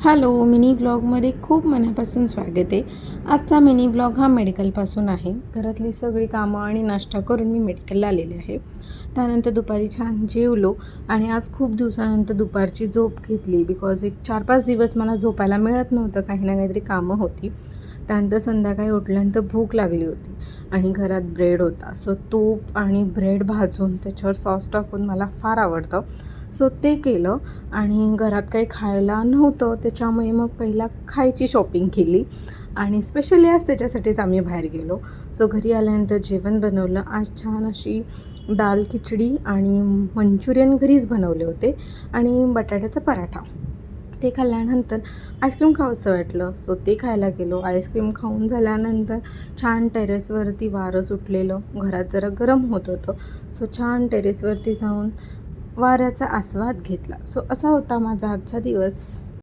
Hello, mini ब्लॉगमध्ये खूप मनापासून स्वागत आहे. आजचा मिनी ब्लॉग हा मेडिकलपासून आहे. घरातली सगळी कामं आणि नाश्ता करून मी मेडिकलला आलेले आहे. त्यानंतर दुपारी छान जेवलो आणि आज खूप दिवसानंतर दुपारची झोप घेतली. बिकॉज एक 4-5 दिवस मला झोपायला मिळत नव्हतं, काही ना काहीतरी कामं होती. त्यानंतर संध्याकाळी उठल्यानंतर भूक लागली होती आणि घरात ब्रेड होता. सो तूप आणि ब्रेड भाजून त्याच्यावर सॉस टाकून मला फार आवडतं. सो ते केलं आणि घरात काही खायला नव्हतं, त्याच्यामुळे मग पहिला खायची शॉपिंग केली आणि स्पेशली आज त्याच्यासाठीच आम्ही बाहेर गेलो. सो घरी आल्यानंतर जेवण बनवलं. आज छान अशी दाल खिचडी आणि मंचुरियन घरीच बनवले होते आणि बटाट्याचा पराठा. ते खाल्ल्यानंतर आईस्क्रीम खावंसं वाटलं, सो ते खायला गेलो. आईस्क्रीम खाऊन झाल्यानंतर छान टेरेसवरती वारं सुटलेलं, घरात जरा गरम होत होतं. सो छान टेरेसवरती जाऊन वाऱ्याचा आस्वाद घेतला. सो असा होता माझा आजचा दिवस.